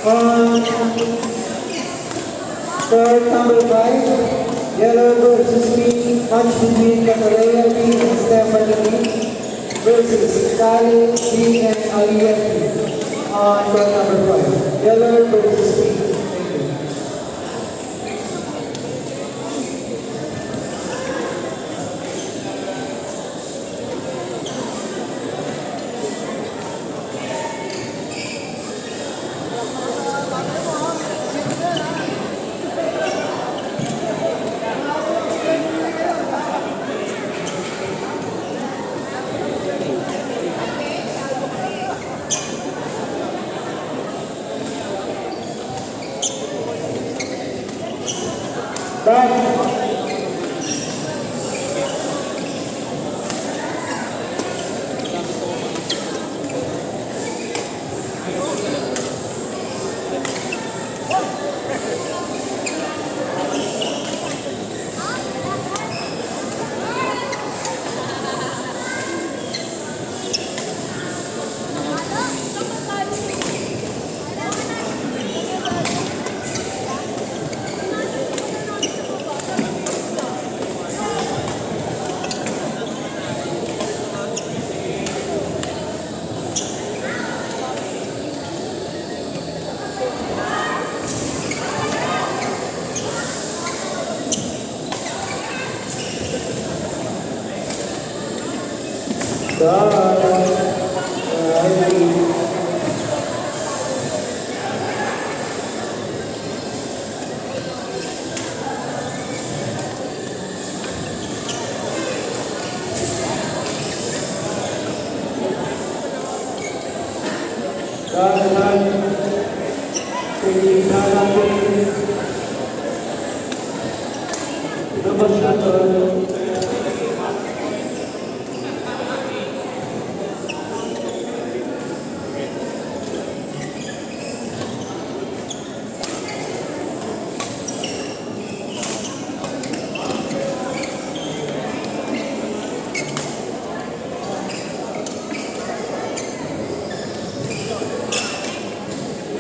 On court number 5, Yellow versus Pink, match between Catalea B and Stephanie B versus Kali B and Aliyah B. On court number 5, Yellow versus Pink. Thank you.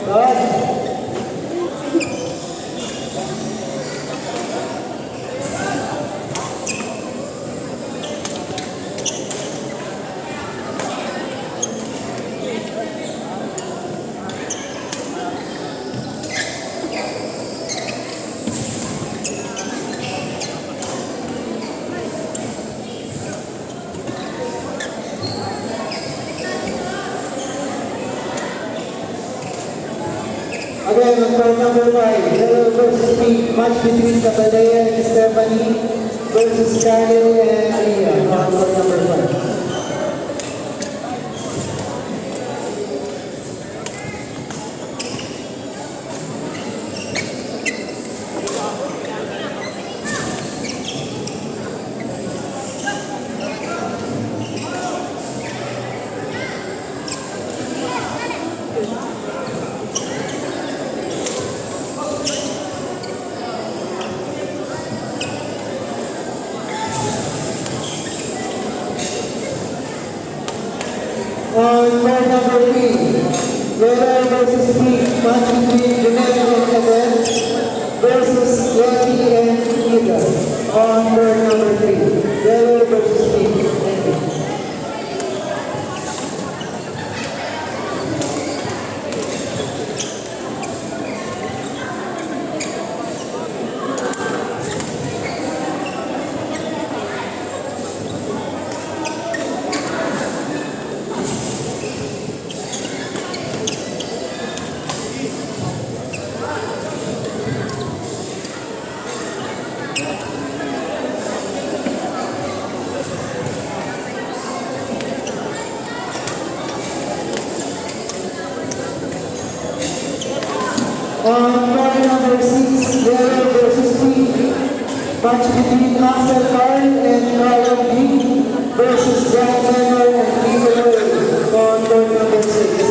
Back. Again, on court number 5, Yellow versus Pink, match between Catalea and Stephanie versus Kyle and Aliyah on court number 5. On court number 3, Yellow versus Pink, match between Jeanette and Cadet versus Yeti and Ida. On court number 3, Yellow versus Pink. Thank you. On court number 6, Yellow versus Pink, match between Axel Carl and Carl B versus Jack Menor and Peter Ray. On court number 6.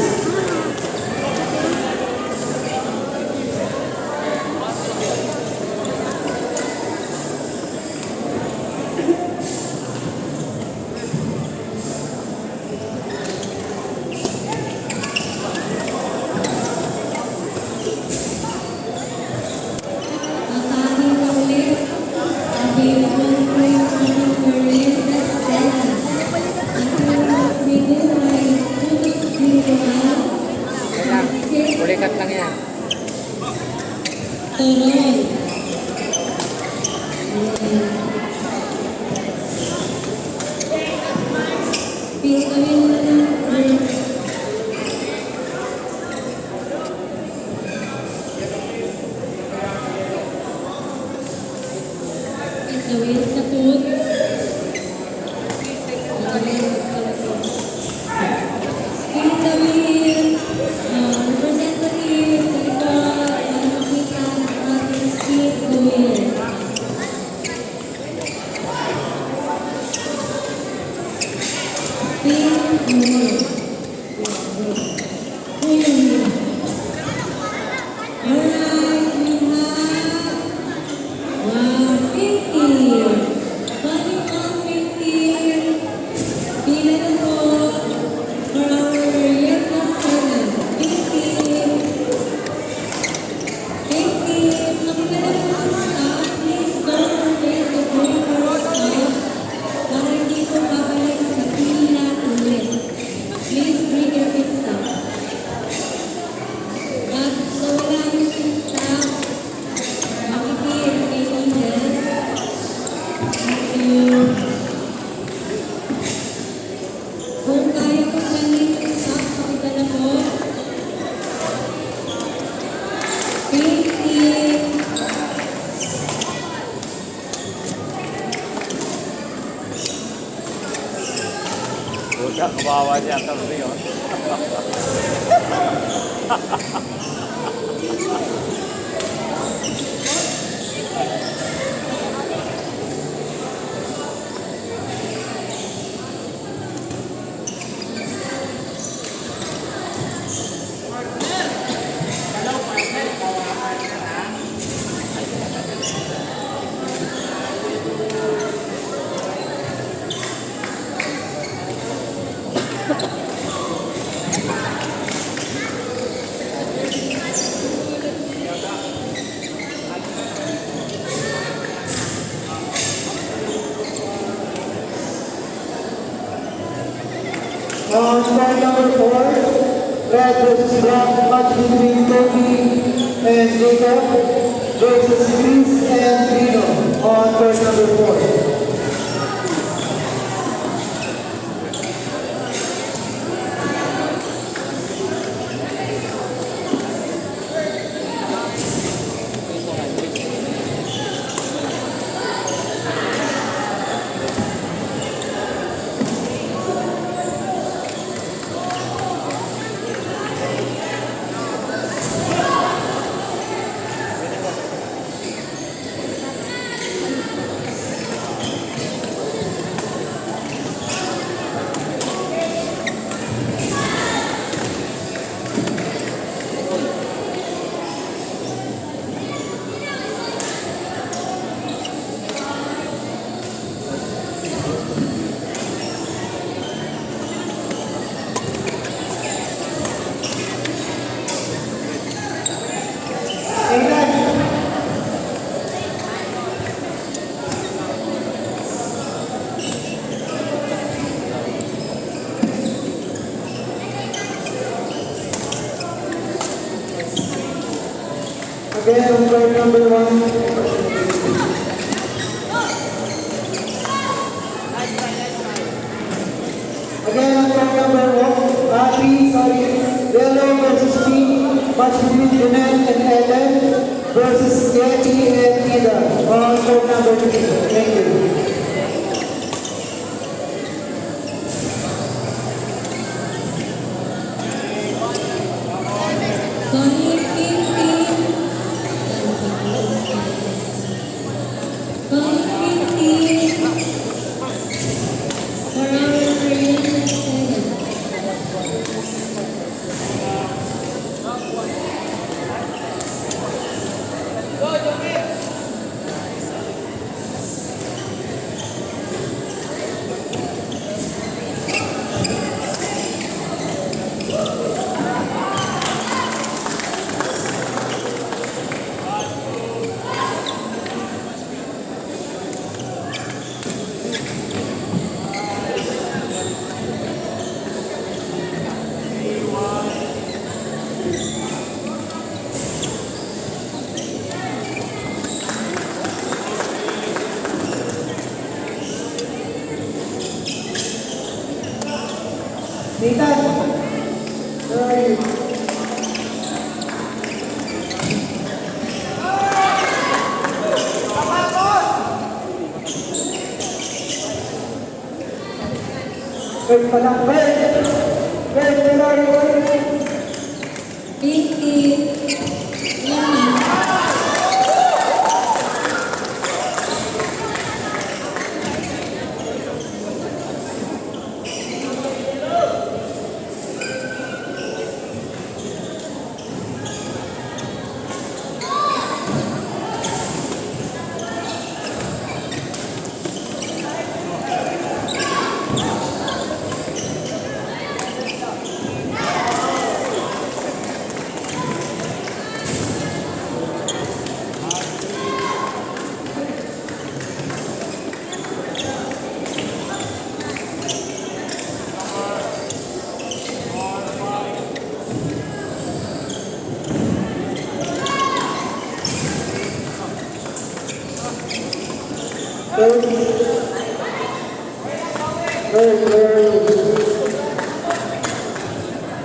Buta, kawawa siya. Sabi yun. On score number 4, red versus black, match between Toby and Jacob versus Chris and Dino on court number 4. Again, on court number 1. Again, on court number 3, yellow versus pink, match between Jeanette and Ellen versus Yeti and Ida on court number 3. Thank you. Nathan, where are you? Wait pa lang, wait! Wait, where are you? Pinky. Wait, where are you?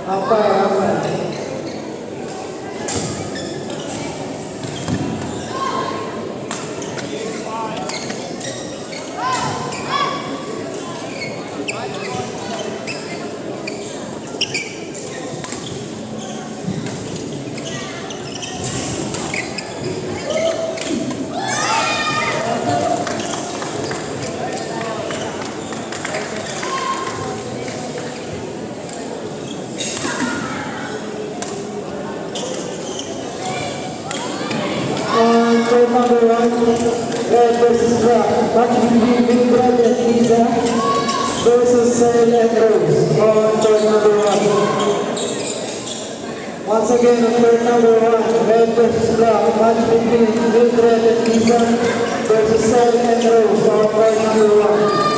Apa? Court number 1, Red versus Black. Match between Mildred and Lisa versus Cell and Rose on court number 1. Once again, on court number 1, Red versus Black. Match between Mildred and Lisa versus Cell and Rose on court number 1.